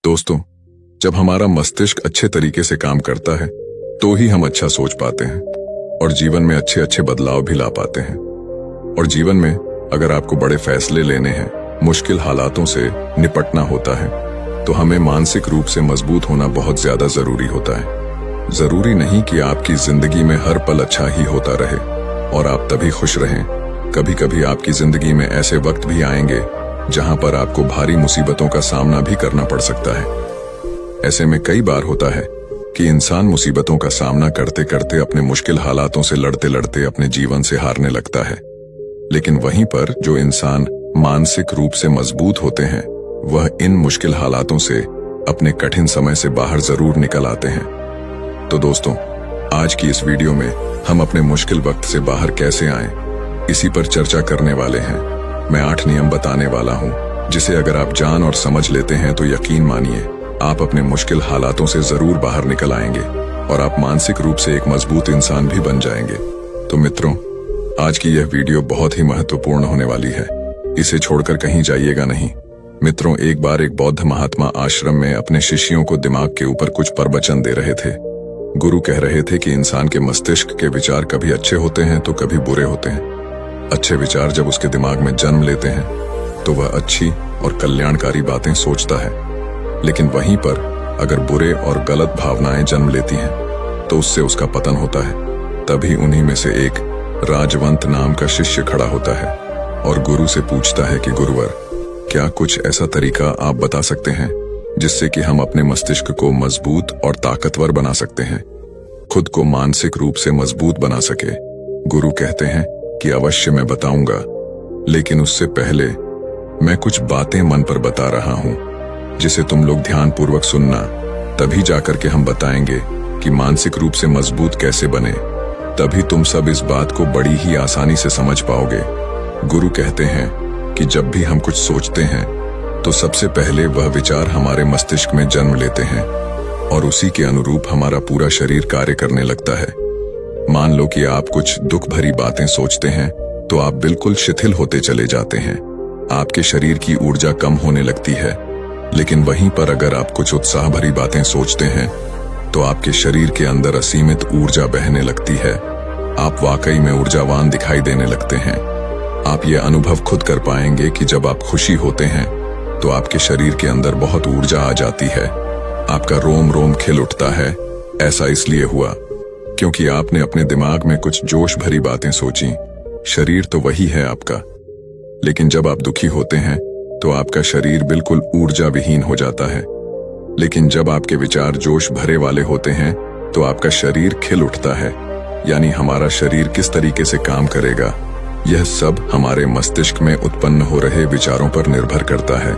दोस्तों, जब हमारा मस्तिष्क अच्छे तरीके से काम करता है तो ही हम अच्छा सोच पाते हैं और जीवन में अच्छे अच्छे बदलाव भी ला पाते हैं। और जीवन में अगर आपको बड़े फैसले लेने हैं, मुश्किल हालातों से निपटना होता है, तो हमें मानसिक रूप से मजबूत होना बहुत ज्यादा जरूरी होता है। जरूरी नहीं कि आपकी जिंदगी में हर पल अच्छा ही होता रहे और आप तभी खुश रहें। कभी कभी आपकी जिंदगी में ऐसे वक्त भी आएंगे जहां पर आपको भारी मुसीबतों का सामना भी करना पड़ सकता है। ऐसे में कई बार होता है कि इंसान मुसीबतों का सामना करते करते अपने मुश्किल हालातों से लड़ते लड़ते अपने जीवन से हारने लगता है। लेकिन वहीं पर जो इंसान मानसिक रूप से मजबूत होते हैं, वह इन मुश्किल हालातों से अपने कठिन समय से बाहर जरूर निकल आते हैं। तो दोस्तों, आज की इस वीडियो में हम अपने मुश्किल वक्त से बाहर कैसे आएं, इसी पर चर्चा करने वाले हैं। मैं 8 नियम बताने वाला हूं, जिसे अगर आप जान और समझ लेते हैं तो यकीन मानिए आप अपने मुश्किल हालातों से जरूर बाहर निकल आएंगे और आप मानसिक रूप से एक मजबूत इंसान भी बन जाएंगे। तो मित्रों, आज की यह वीडियो बहुत ही महत्वपूर्ण होने वाली है, इसे छोड़कर कहीं जाइएगा नहीं। मित्रों, एक बार एक बौद्ध महात्मा आश्रम में अपने शिष्यों को दिमाग के ऊपर कुछ प्रवचन दे रहे थे। गुरु कह रहे थे कि इंसान के मस्तिष्क के विचार कभी अच्छे होते हैं तो कभी बुरे होते हैं। अच्छे विचार जब उसके दिमाग में जन्म लेते हैं तो वह अच्छी और कल्याणकारी बातें सोचता है, लेकिन वहीं पर अगर बुरे और गलत भावनाएं जन्म लेती हैं तो उससे उसका पतन होता है। तभी उन्हीं में से एक राजवंत नाम का शिष्य खड़ा होता है और गुरु से पूछता है कि गुरुवर, क्या कुछ ऐसा तरीका आप बता सकते हैं जिससे कि हम अपने मस्तिष्क को मजबूत और ताकतवर बना सकते हैं, खुद को मानसिक रूप से मजबूत बना सके। गुरु कहते हैं कि अवश्य मैं बताऊंगा, लेकिन उससे पहले मैं कुछ बातें मन पर बता रहा हूं जिसे तुम लोग ध्यान पूर्वक सुनना। तभी जाकर के हम बताएंगे कि मानसिक रूप से मजबूत कैसे बने। तभी तुम सब इस बात को बड़ी ही आसानी से समझ पाओगे। गुरु कहते हैं कि जब भी हम कुछ सोचते हैं तो सबसे पहले वह विचार हमारे मस्तिष्क में जन्म लेते हैं और उसी के अनुरूप हमारा पूरा शरीर कार्य करने लगता है। मान लो कि आप कुछ दुख भरी बातें सोचते हैं तो आप बिल्कुल शिथिल होते चले जाते हैं, आपके शरीर की ऊर्जा कम होने लगती है। लेकिन वहीं पर अगर आप कुछ उत्साह भरी बातें सोचते हैं तो आपके शरीर के अंदर असीमित ऊर्जा बहने लगती है। आप वाकई में ऊर्जावान दिखाई देने लगते हैं। आप ये अनुभव खुद कर पाएंगे कि जब आप खुशी होते हैं तो आपके शरीर के अंदर बहुत ऊर्जा आ जाती है, आपका रोम रोम खिल उठता है। ऐसा इसलिए हुआ क्योंकि आपने अपने दिमाग में कुछ जोश भरी बातें सोची। शरीर तो वही है आपका, लेकिन जब आप दुखी होते हैं तो आपका शरीर बिल्कुल ऊर्जा विहीन हो जाता है। लेकिन जब आपके विचार जोश भरे वाले होते हैं तो आपका शरीर खिल उठता है। यानी हमारा शरीर किस तरीके से काम करेगा, यह सब हमारे मस्तिष्क में उत्पन्न हो रहे विचारों पर निर्भर करता है।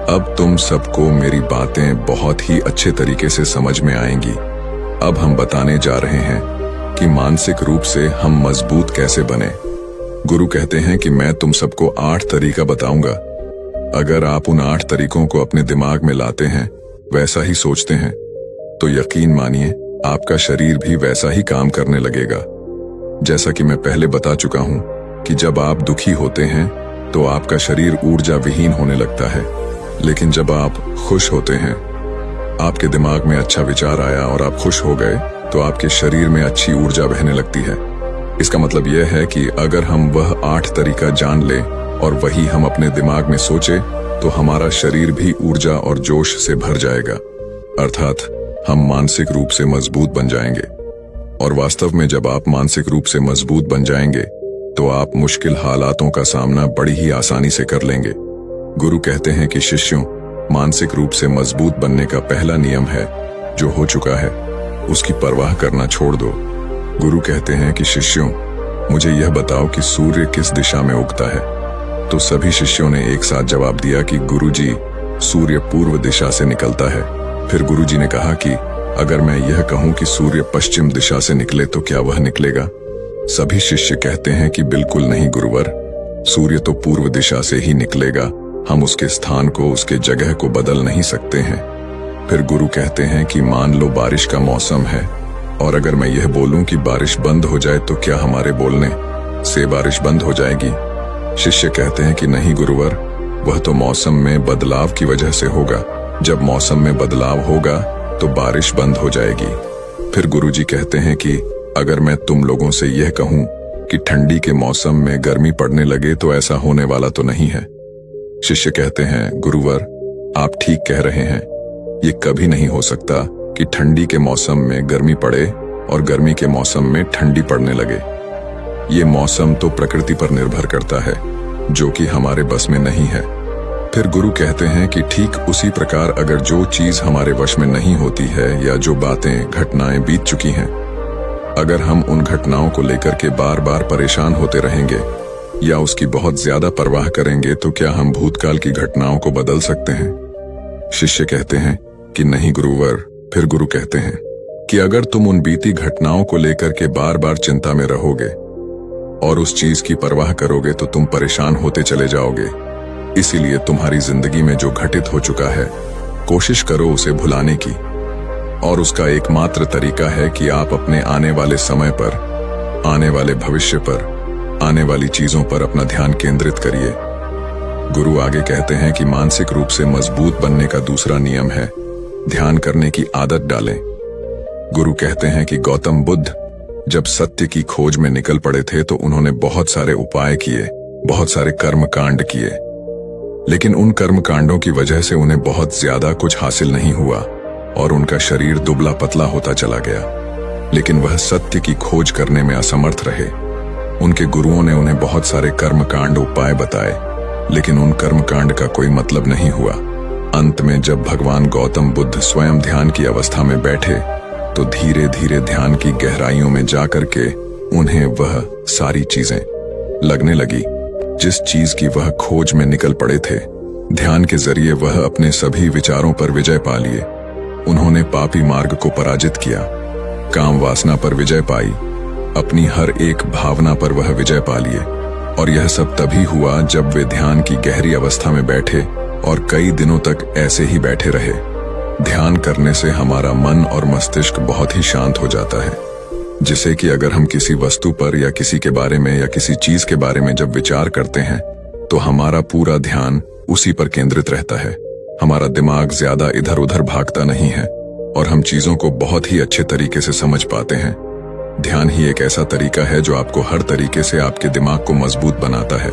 अब तुम सबको मेरी बातें बहुत ही अच्छे तरीके से समझ में आएंगी। अब हम बताने जा रहे हैं कि मानसिक रूप से हम मजबूत कैसे बने। गुरु कहते हैं कि मैं तुम सबको 8 तरीका बताऊंगा। अगर आप उन 8 तरीकों को अपने दिमाग में लाते हैं, वैसा ही सोचते हैं, तो यकीन मानिए आपका शरीर भी वैसा ही काम करने लगेगा। जैसा कि मैं पहले बता चुका हूं कि जब आप दुखी होते हैं तो आपका शरीर ऊर्जा विहीन होने लगता है, लेकिन जब आप खुश होते हैं, आपके दिमाग में अच्छा विचार आया और आप खुश हो गए तो आपके शरीर में अच्छी ऊर्जा बहने लगती है। इसका मतलब यह है कि अगर हम वह 8 तरीका जान लें और वही हम अपने दिमाग में सोचे तो हमारा शरीर भी ऊर्जा और जोश से भर जाएगा, अर्थात हम मानसिक रूप से मजबूत बन जाएंगे। और वास्तव में जब आप मानसिक रूप से मजबूत बन जाएंगे तो आप मुश्किल हालातों का सामना बड़ी ही आसानी से कर लेंगे। गुरु कहते हैं कि शिष्यों, मानसिक रूप से मजबूत बनने का पहला नियम है, जो हो चुका है उसकी परवाह करना छोड़ दो। गुरु कहते हैं कि शिष्यों, मुझे यह बताओ कि सूर्य किस दिशा में उगता है। तो सभी शिष्यों ने एक साथ जवाब दिया कि गुरुजी, सूर्य पूर्व दिशा से निकलता है। फिर गुरुजी ने कहा कि अगर मैं यह कहूं कि सूर्य पश्चिम दिशा से निकले तो क्या वह निकलेगा? सभी शिष्य कहते हैं कि बिल्कुल नहीं गुरुवर, सूर्य तो पूर्व दिशा से ही निकलेगा, हम उसके स्थान को, उसके जगह को बदल नहीं सकते हैं। फिर गुरु कहते हैं कि मान लो बारिश का मौसम है और अगर मैं यह बोलूं कि बारिश बंद हो जाए तो क्या हमारे बोलने से बारिश बंद हो जाएगी? शिष्य कहते हैं कि नहीं गुरुवर, वह तो मौसम में बदलाव की वजह से होगा, जब मौसम में बदलाव होगा तो बारिश बंद हो जाएगी। फिर गुरुजी कहते हैं कि अगर मैं तुम लोगों से यह कहूं कि ठंडी के मौसम में गर्मी पड़ने लगे तो ऐसा होने वाला तो नहीं है। शिष्य कहते हैं, गुरुवर आप ठीक कह रहे हैं, ये कभी नहीं हो सकता कि ठंडी के मौसम में गर्मी पड़े और गर्मी के मौसम में ठंडी पड़ने लगे। ये मौसम तो प्रकृति पर निर्भर करता है, जो कि हमारे बस में नहीं है। फिर गुरु कहते हैं कि ठीक उसी प्रकार अगर जो चीज हमारे वश में नहीं होती है या जो बातें घटनाएं बीत चुकी हैं, अगर हम उन घटनाओं को लेकर के बार बार परेशान होते रहेंगे या उसकी बहुत ज्यादा परवाह करेंगे तो क्या हम भूतकाल की घटनाओं को बदल सकते हैं? शिष्य कहते हैं कि नहीं गुरुवर। फिर गुरु कहते हैं कि अगर तुम उन बीती घटनाओं को लेकर के बार बार चिंता में रहोगे और उस चीज की परवाह करोगे तो तुम परेशान होते चले जाओगे। इसीलिए तुम्हारी जिंदगी में जो घटित हो चुका है, कोशिश करो उसे भुलाने की, और उसका एकमात्र तरीका है कि आप अपने आने वाले समय पर, आने वाले भविष्य पर, आने वाली चीजों पर अपना ध्यान केंद्रित करिए। गुरु आगे कहते हैं कि मानसिक रूप से मजबूत बनने का दूसरा नियम है ध्यान करने की आदत डालें। गुरु कहते हैं कि गौतम बुद्ध जब सत्य की खोज में निकल पड़े थे तो उन्होंने बहुत सारे उपाय किए, बहुत सारे कर्म कांड किए, लेकिन उन कर्म कांडों की वजह से उन्हें बहुत ज्यादा कुछ हासिल नहीं हुआ और उनका शरीर दुबला पतला होता चला गया। लेकिन वह सत्य की खोज करने में असमर्थ रहे। उनके गुरुओं ने उन्हें बहुत सारे कर्म कांड उपाय बताए, लेकिन उन कर्म कांड का कोई मतलब नहीं हुआ। अंत में जब भगवान गौतम बुद्ध स्वयं ध्यान की अवस्था में बैठे तो धीरे धीरे ध्यान की गहराइयों में जाकर के उन्हें वह सारी चीजें लगने लगी जिस चीज की वह खोज में निकल पड़े थे। ध्यान के जरिए वह अपने सभी विचारों पर विजय पा लिए। उन्होंने पापी मार्ग को पराजित किया, काम वासना पर विजय पाई, अपनी हर एक भावना पर वह विजय पा लिए। और यह सब तभी हुआ जब वे ध्यान की गहरी अवस्था में बैठे और कई दिनों तक ऐसे ही बैठे रहे। ध्यान करने से हमारा मन और मस्तिष्क बहुत ही शांत हो जाता है, जिससे कि अगर हम किसी वस्तु पर या किसी के बारे में या किसी चीज के बारे में जब विचार करते हैं तो हमारा पूरा ध्यान उसी पर केंद्रित रहता है। हमारा दिमाग ज्यादा इधर उधर भागता नहीं है और हम चीजों को बहुत ही अच्छे तरीके से समझ पाते हैं। ध्यान ही एक ऐसा तरीका है जो आपको हर तरीके से आपके दिमाग को मजबूत बनाता है।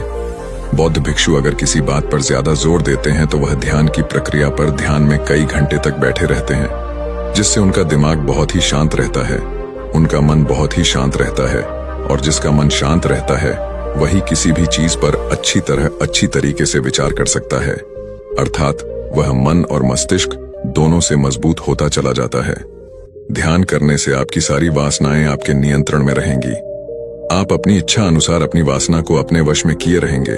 बौद्ध भिक्षु अगर किसी बात पर ज्यादा जोर देते हैं तो वह ध्यान की प्रक्रिया पर ध्यान में कई घंटे तक बैठे रहते हैं, जिससे उनका दिमाग बहुत ही शांत रहता है, उनका मन बहुत ही शांत रहता है, और जिसका मन शांत रहता है वही किसी भी चीज पर अच्छी तरीके से विचार कर सकता है। अर्थात वह मन और मस्तिष्क दोनों से मजबूत होता चला जाता है। ध्यान करने से आपकी सारी वासनाएं आपके नियंत्रण में रहेंगी। आप अपनी इच्छा अनुसार अपनी वासना को अपने वश में किए रहेंगे।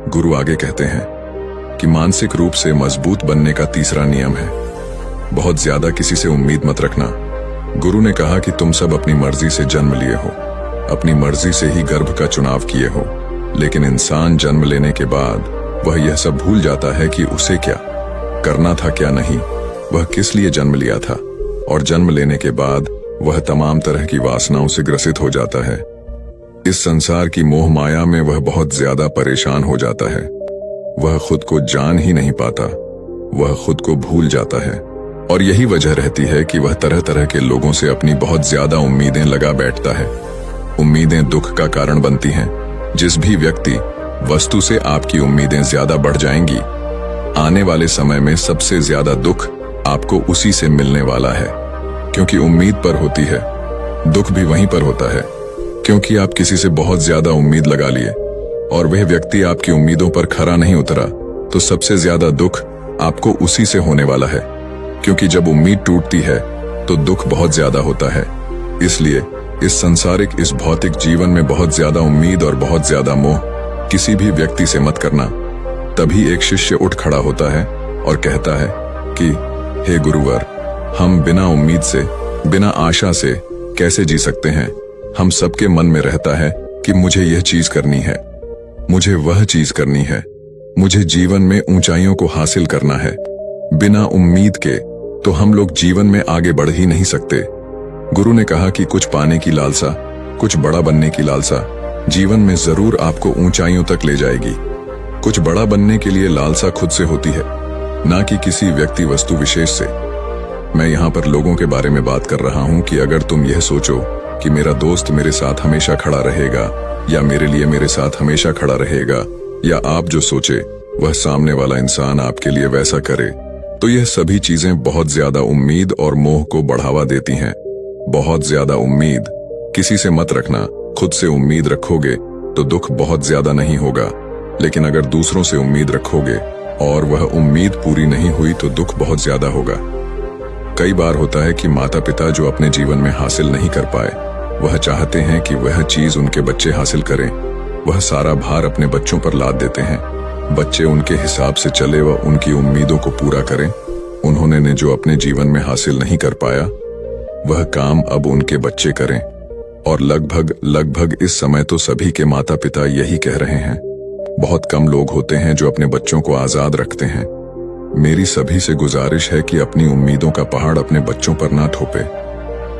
गुरु आगे कहते हैं कि मानसिक रूप से मजबूत बनने का तीसरा नियम है बहुत ज्यादा किसी से उम्मीद मत रखना। गुरु ने कहा कि तुम सब अपनी मर्जी से जन्म लिए हो, अपनी मर्जी से ही गर्भ का चुनाव किए हो, लेकिन इंसान जन्म लेने के बाद वह यह सब भूल जाता है कि उसे क्या करना था क्या नहीं, वह किस लिए जन्म लिया था, और जन्म लेने के बाद वह तमाम तरह की वासनाओं से ग्रसित हो जाता है। इस संसार की मोह माया में वह बहुत ज्यादा परेशान हो जाता है। वह खुद को जान ही नहीं पाता, वह खुद को भूल जाता है, और यही वजह रहती है कि वह तरह तरह के लोगों से अपनी बहुत ज्यादा उम्मीदें लगा बैठता है। उम्मीदें दुख का कारण बनती हैं। जिस भी व्यक्ति वस्तु से आपकी उम्मीदें ज्यादा बढ़ जाएंगी, आने वाले समय में सबसे ज्यादा दुख आपको उसी से मिलने वाला है, क्योंकि उम्मीद पर होती है। दुख भी वहीं पर होता है, क्योंकि आप किसी से बहुत ज्यादा उम्मीद लगा लिए और वह व्यक्ति आपकी उम्मीदों पर खरा नहीं उतरा, तो सबसे ज्यादा दुख आपको उसी से होने वाला है, क्योंकि जब उम्मीद टूटती है तो दुख बहुत ज्यादा होता है। इसलिए इस संसारिक, इस भौतिक जीवन में बहुत ज्यादा उम्मीद और बहुत ज्यादा मोह किसी भी व्यक्ति से मत करना। तभी एक शिष्य उठ खड़ा होता है और कहता है कि हे गुरुवर, हम बिना उम्मीद से, बिना आशा से कैसे जी सकते हैं? हम सबके मन में रहता है कि मुझे यह चीज करनी है, मुझे वह चीज करनी है, मुझे जीवन में ऊंचाइयों को हासिल करना है। बिना उम्मीद के तो हम लोग जीवन में आगे बढ़ ही नहीं सकते। गुरु ने कहा कि कुछ पाने की लालसा, कुछ बड़ा बनने की लालसा जीवन में जरूर आपको ऊंचाइयों तक ले जाएगी। कुछ बड़ा बनने के लिए लालसा खुद से होती है, ना कि किसी व्यक्ति वस्तु विशेष से। मैं यहाँ पर लोगों के बारे में बात कर रहा हूँ कि अगर तुम यह सोचो कि मेरा दोस्त मेरे साथ हमेशा खड़ा रहेगा या मेरे लिए मेरे साथ हमेशा खड़ा रहेगा, या आप जो सोचे वह सामने वाला इंसान आपके लिए वैसा करे, तो यह सभी चीजें बहुत ज्यादा उम्मीद और मोह को बढ़ावा देती हैं। बहुत ज्यादा उम्मीद किसी से मत रखना। खुद से उम्मीद रखोगे तो दुख बहुत ज्यादा नहीं होगा, लेकिन अगर दूसरों से उम्मीद रखोगे और वह उम्मीद पूरी नहीं हुई तो दुख बहुत ज्यादा होगा। कई बार होता है कि माता पिता जो अपने जीवन में हासिल नहीं कर पाए, वह चाहते हैं कि वह चीज उनके बच्चे हासिल करें। वह सारा भार अपने बच्चों पर लाद देते हैं। बच्चे उनके हिसाब से चले व उनकी उम्मीदों को पूरा करें। उन्होंने ने जो अपने जीवन में हासिल नहीं कर पाया, वह काम अब उनके बच्चे करें। और लगभग इस समय तो सभी के माता पिता यही कह रहे हैं। बहुत कम लोग होते हैं जो अपने बच्चों को आजाद रखते हैं। मेरी सभी से गुजारिश है कि अपनी उम्मीदों का पहाड़ अपने बच्चों पर ना थोपे।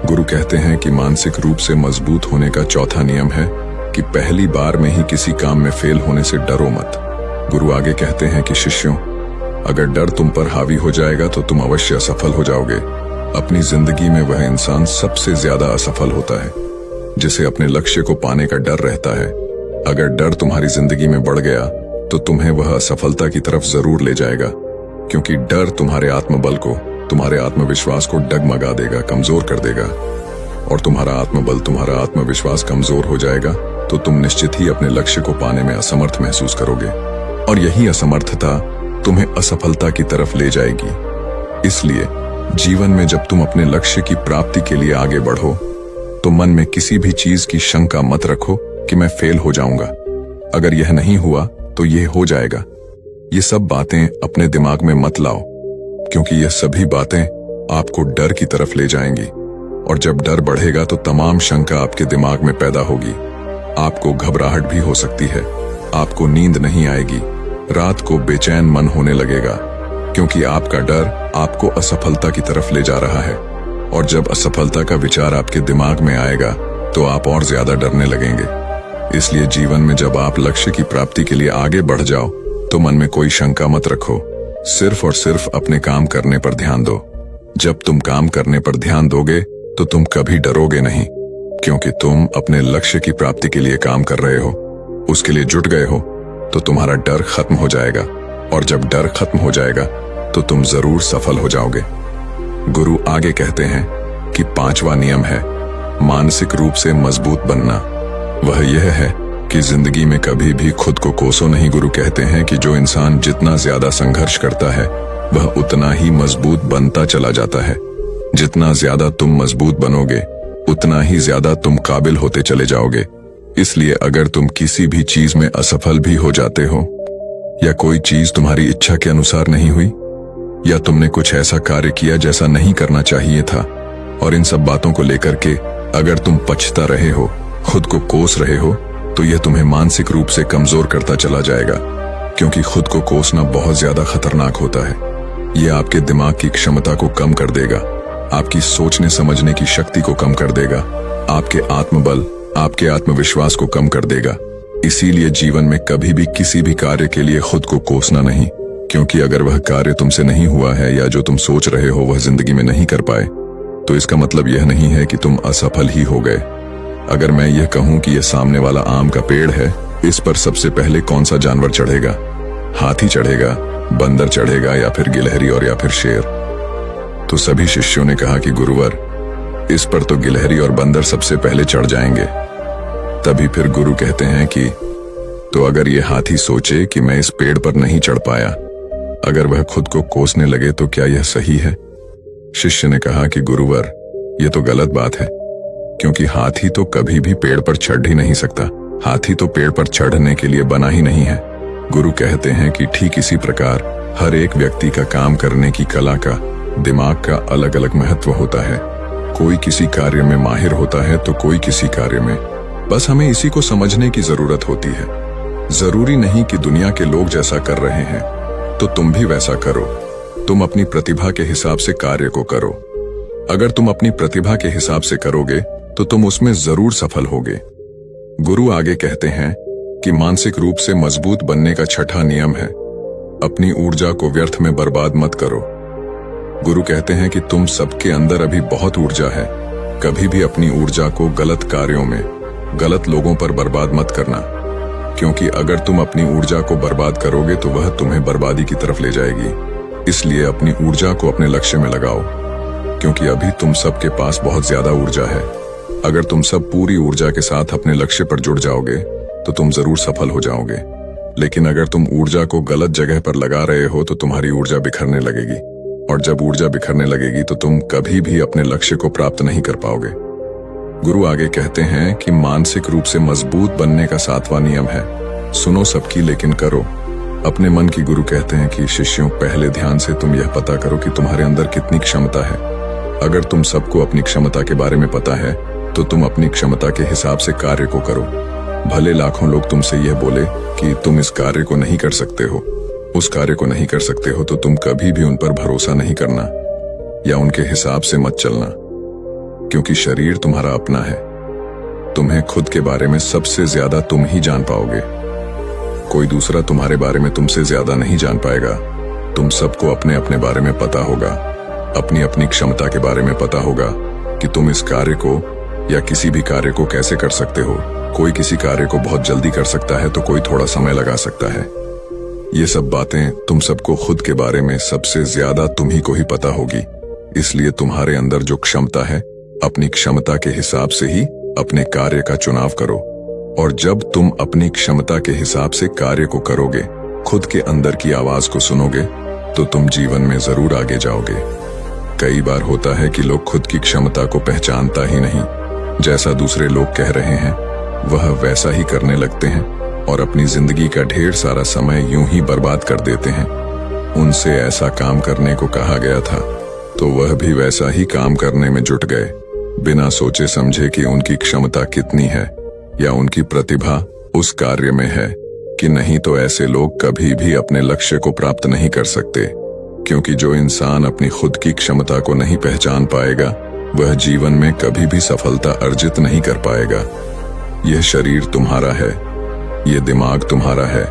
गुरु कहते हैं कि मानसिक रूप से मजबूत होने का चौथा नियम है कि पहली बार में ही किसी काम में फेल होने से डरो मत। गुरु आगे कहते हैं कि शिष्यों, अगर डर तुम पर हावी हो जाएगा तो तुम अवश्य असफल हो जाओगे। अपनी जिंदगी में वह इंसान सबसे ज्यादा असफल होता है जिसे अपने लक्ष्य को पाने का डर रहता है। अगर डर तुम्हारी जिंदगी में बढ़ गया तो तुम्हें वह असफलता की तरफ जरूर ले जाएगा, क्योंकि डर तुम्हारे आत्मबल को, तुम्हारे आत्मविश्वास को डगमगा देगा, कमजोर कर देगा। और तुम्हारा आत्मबल, तुम्हारा आत्मविश्वास कमजोर हो जाएगा तो तुम निश्चित ही अपने लक्ष्य को पाने में असमर्थ महसूस करोगे, और यही असमर्थता तुम्हें असफलता की तरफ ले जाएगी। इसलिए जीवन में जब तुम अपने लक्ष्य की प्राप्ति के लिए आगे बढ़ो तो मन में किसी भी चीज की शंका मत रखो कि मैं फेल हो जाऊंगा। अगर यह नहीं हुआ तो यह हो जाएगा। ये सब बातें अपने दिमाग में मत लाओ, क्योंकि यह सभी बातें आपको डर की तरफ ले जाएंगी। और जब डर बढ़ेगा तो तमाम शंका आपके दिमाग में पैदा होगी। आपको घबराहट भी हो सकती है, आपको नींद नहीं आएगी, रात को बेचैन मन होने लगेगा, क्योंकि आपका डर आपको असफलता की तरफ ले जा रहा है। और जब असफलता का विचार आपके दिमाग में आएगा तो आप और ज्यादा डरने लगेंगे। इसलिए जीवन में जब आप लक्ष्य की प्राप्ति के लिए आगे बढ़ जाओ तो मन में कोई शंका मत रखो, सिर्फ और सिर्फ अपने काम करने पर ध्यान दो। जब तुम काम करने पर ध्यान दोगे तो तुम कभी डरोगे नहीं, क्योंकि तुम अपने लक्ष्य की प्राप्ति के लिए काम कर रहे हो, उसके लिए जुट गए हो। तो तुम्हारा डर खत्म हो जाएगा, और जब डर खत्म हो जाएगा तो तुम जरूर सफल हो जाओगे। गुरु आगे कहते हैं कि पांचवा नियम है मानसिक रूप से मजबूत बनना। वह यह है कि जिंदगी में कभी भी खुद को कोसो नहीं। गुरु कहते हैं कि जो इंसान जितना ज्यादा संघर्ष करता है वह उतना ही मजबूत बनता चला जाता है। जितना ज्यादा तुम मजबूत बनोगे उतना ही ज्यादा तुम काबिल होते चले जाओगे। इसलिए अगर तुम किसी भी चीज में असफल भी हो जाते हो, या कोई चीज तुम्हारी इच्छा के अनुसार नहीं हुई, या तुमने कुछ ऐसा कार्य किया जैसा नहीं करना चाहिए था, और इन सब बातों को लेकर के अगर तुम पछता रहे हो, खुद को कोस रहे हो, तो यह तुम्हें मानसिक रूप से कमजोर करता चला जाएगा, क्योंकि खुद को कोसना बहुत ज्यादा खतरनाक होता है। यह आपके दिमाग की क्षमता को कम कर देगा, आपकी सोचने समझने की शक्ति को कम कर देगा, आपके आत्मबल, आपके आत्मविश्वास को कम कर देगा। इसीलिए जीवन में कभी भी किसी भी कार्य के लिए खुद को कोसना नहीं, क्योंकि अगर वह कार्य तुमसे नहीं हुआ है या जो तुम सोच रहे हो वह जिंदगी में नहीं कर पाए, तो इसका मतलब यह नहीं है कि तुम असफल ही हो गए। अगर मैं यह कहूं कि यह सामने वाला आम का पेड़ है, इस पर सबसे पहले कौन सा जानवर चढ़ेगा? हाथी चढ़ेगा, बंदर चढ़ेगा, या फिर गिलहरी और या फिर शेर? तो सभी शिष्यों ने कहा कि गुरुवर, इस पर तो गिलहरी और बंदर सबसे पहले चढ़ जाएंगे। तभी फिर गुरु कहते हैं कि तो अगर ये हाथी सोचे कि मैं इस पेड़ पर नहीं चढ़ पाया, अगर वह खुद को कोसने लगे तो क्या यह सही है? शिष्य ने कहा कि गुरुवर, यह तो गलत बात है, क्योंकि हाथी तो कभी भी पेड़ पर चढ़ ही नहीं सकता। हाथी तो पेड़ पर चढ़ने के लिए बना ही नहीं है। गुरु कहते हैं कि ठीक इसी प्रकार हर एक व्यक्ति का काम करने की कला का, दिमाग का अलग अलग महत्व होता है। कोई किसी कार्य में माहिर होता है तो कोई किसी कार्य में। बस हमें इसी को समझने की जरूरत होती है। जरूरी नहीं कि दुनिया के लोग जैसा कर रहे हैं तो तुम भी वैसा करो। तुम अपनी प्रतिभा के हिसाब से कार्य को करो। अगर तुम अपनी प्रतिभा के हिसाब से करोगे तो तुम उसमें जरूर सफल होगे। गुरु आगे कहते हैं कि मानसिक रूप से मजबूत बनने का छठा नियम है अपनी ऊर्जा को व्यर्थ में बर्बाद मत करो। गुरु कहते हैं कि तुम सबके अंदर अभी बहुत ऊर्जा है। कभी भी अपनी ऊर्जा को गलत कार्यों में, गलत लोगों पर बर्बाद मत करना, क्योंकि अगर तुम अपनी ऊर्जा को बर्बाद करोगे तो वह तुम्हें बर्बादी की तरफ ले जाएगी। इसलिए अपनी ऊर्जा को अपने लक्ष्य में लगाओ, क्योंकि अभी तुम सबके पास बहुत ज्यादा ऊर्जा है। अगर तुम सब पूरी ऊर्जा के साथ अपने लक्ष्य पर जुड़ जाओगे तो तुम जरूर सफल हो जाओगे। लेकिन अगर तुम ऊर्जा को गलत जगह पर लगा रहे हो तो तुम्हारी ऊर्जा बिखरने लगेगी, और जब ऊर्जा बिखरने लगेगी तो तुम कभी भी अपने लक्ष्य को प्राप्त नहीं कर पाओगे। गुरु आगे कहते हैं कि मानसिक रूप से मजबूत बनने का 7वां नियम है, सुनो सबकी लेकिन करो अपने मन की। गुरु कहते हैं कि शिष्यों, पहले ध्यान से तुम यह पता करो कि तुम्हारे अंदर कितनी क्षमता है। अगर तुम सबको अपनी क्षमता के बारे में पता है तो तुम अपनी क्षमता के हिसाब से कार्य को करो। भले लाखों लोग तुमसे यह बोले कि तुम इस कार्य को नहीं कर सकते हो, उस कार्य को नहीं कर सकते हो, तो तुम कभी भी उन पर भरोसा नहीं करना या उनके हिसाब से मत चलना, क्योंकि शरीर तुम्हारा अपना है। तुम्हें खुद के बारे में सबसे ज्यादा तुम ही जान पाओगे। कोई दूसरा तुम्हारे बारे में तुमसे ज्यादा नहीं जान पाएगा। तुम सबको अपने अपने बारे में पता होगा, अपनी अपनी क्षमता के बारे में पता होगा कि तुम इस कार्य को या किसी भी कार्य को कैसे कर सकते हो। कोई किसी कार्य को बहुत जल्दी कर सकता है तो कोई थोड़ा समय लगा सकता है। ये सब बातें तुम सबको खुद के बारे में सबसे ज्यादा तुम्ही को ही पता होगी। इसलिए तुम्हारे अंदर जो क्षमता है, अपनी क्षमता के हिसाब से ही अपने कार्य का चुनाव करो। और जब तुम अपनी क्षमता के हिसाब से कार्य को करोगे, खुद के अंदर की आवाज को सुनोगे, तो तुम जीवन में जरूर आगे जाओगे। कई बार होता है कि लोग खुद की क्षमता को पहचानता ही नहीं। जैसा दूसरे लोग कह रहे हैं वह वैसा ही करने लगते हैं और अपनी जिंदगी का ढेर सारा समय यूं ही बर्बाद कर देते हैं। उनसे ऐसा काम करने को कहा गया था तो वह भी वैसा ही काम करने में जुट गए, बिना सोचे समझे कि उनकी क्षमता कितनी है या उनकी प्रतिभा उस कार्य में है कि नहीं। तो ऐसे लोग कभी भी अपने लक्ष्य को प्राप्त नहीं कर सकते, क्योंकि जो इंसान अपनी खुद की क्षमता को नहीं पहचान पाएगा वह जीवन में कभी भी सफलता अर्जित नहीं कर पाएगा। यह शरीर तुम्हारा है, यह दिमाग तुम्हारा है।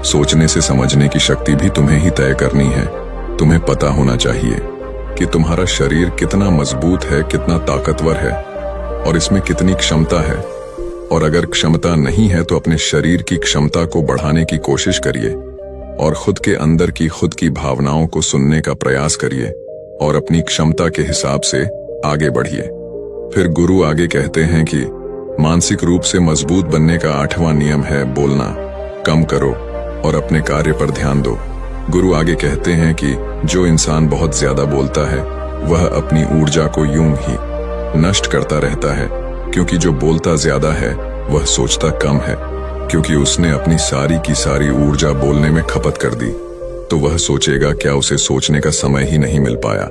सोचने से समझने की शक्ति भी तुम्हें ही तय करनी है। तुम्हें पता होना चाहिए कि तुम्हारा शरीर कितना मजबूत है, कितना ताकतवर है और इसमें कितनी क्षमता है। और अगर क्षमता नहीं है तो अपने शरीर की क्षमता को बढ़ाने की कोशिश करिए और खुद के अंदर की खुद की भावनाओं को सुनने का प्रयास करिए और अपनी क्षमता के हिसाब से आगे बढ़िए। फिर गुरु आगे कहते हैं कि मानसिक रूप से मजबूत बनने का 8वां नियम है, बोलना कम करो और अपने कार्य पर ध्यान दो। गुरु आगे कहते हैं कि जो इंसान बहुत ज्यादा बोलता है वह अपनी ऊर्जा को यूं ही नष्ट करता रहता है, क्योंकि जो बोलता ज्यादा है वह सोचता कम है, क्योंकि उसने अपनी सारी की सारी ऊर्जा बोलने में खपत कर दी तो वह सोचेगा क्या उसे सोचने का समय ही नहीं मिल पाया।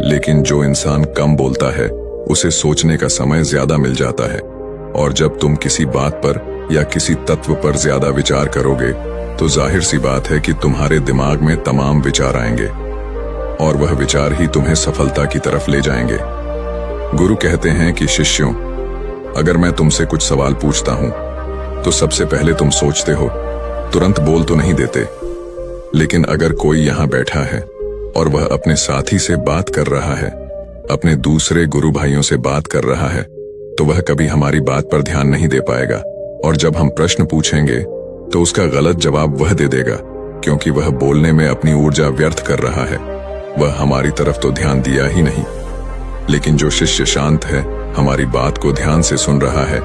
लेकिन जो इंसान कम बोलता है उसे सोचने का समय ज्यादा मिल जाता है। और जब तुम किसी बात पर या किसी तत्व पर ज्यादा विचार करोगे तो जाहिर सी बात है कि तुम्हारे दिमाग में तमाम विचार आएंगे और वह विचार ही तुम्हें सफलता की तरफ ले जाएंगे। गुरु कहते हैं कि शिष्यों, अगर मैं तुमसे कुछ सवाल पूछता हूं तो सबसे पहले तुम सोचते हो, तुरंत बोल तो नहीं देते। लेकिन अगर कोई यहां बैठा है और वह अपने साथी से बात कर रहा है, अपने दूसरे गुरु भाइयों से बात कर रहा है, तो वह कभी हमारी बात पर ध्यान नहीं दे पाएगा। और जब हम प्रश्न पूछेंगे तो उसका गलत जवाब वह दे देगा, क्योंकि वह बोलने में अपनी ऊर्जा व्यर्थ कर रहा है। वह हमारी तरफ तो ध्यान दिया ही नहीं। लेकिन जो शिष्य शांत है, हमारी बात को ध्यान से सुन रहा है,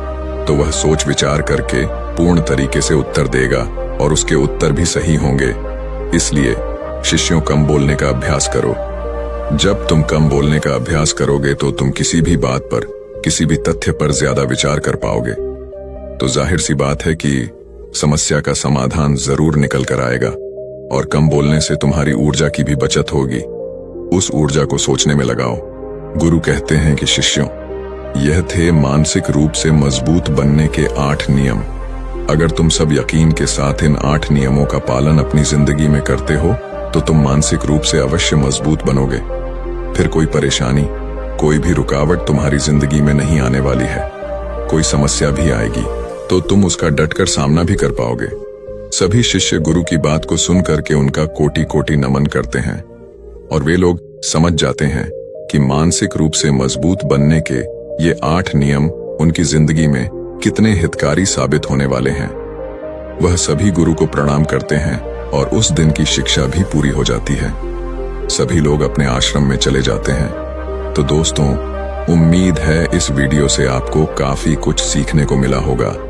तो वह सोच विचार करके पूर्ण तरीके से उत्तर देगा और उसके उत्तर भी सही होंगे। इसलिए शिष्यों, कम बोलने का अभ्यास करो। जब तुम कम बोलने का अभ्यास करोगे तो तुम किसी भी बात पर, किसी भी तथ्य पर ज्यादा विचार कर पाओगे। तो जाहिर सी बात है कि समस्या का समाधान जरूर निकल कर आएगा और कम बोलने से तुम्हारी ऊर्जा की भी बचत होगी। उस ऊर्जा को सोचने में लगाओ। गुरु कहते हैं कि शिष्यों, यह थे मानसिक रूप से मजबूत बनने के 8 नियम। अगर तुम सब यकीन के साथ इन 8 नियमों का पालन अपनी जिंदगी में करते हो तो तुम मानसिक रूप से अवश्य मजबूत बनोगे। फिर कोई परेशानी, कोई भी रुकावट तुम्हारी जिंदगी में नहीं आने वाली है। कोई समस्या भी आएगी तो तुम उसका डटकर सामना भी कर पाओगे। सभी शिष्य गुरु की बात को सुन करके उनका कोटि कोटि नमन करते हैं और वे लोग समझ जाते हैं कि मानसिक रूप से मजबूत बनने के ये 8 नियम उनकी जिंदगी में कितने हितकारी साबित होने वाले हैं। वह सभी गुरु को प्रणाम करते हैं और उस दिन की शिक्षा भी पूरी हो जाती है। सभी लोग अपने आश्रम में चले जाते हैं। तो दोस्तों, उम्मीद है इस वीडियो से आपको काफी कुछ सीखने को मिला होगा।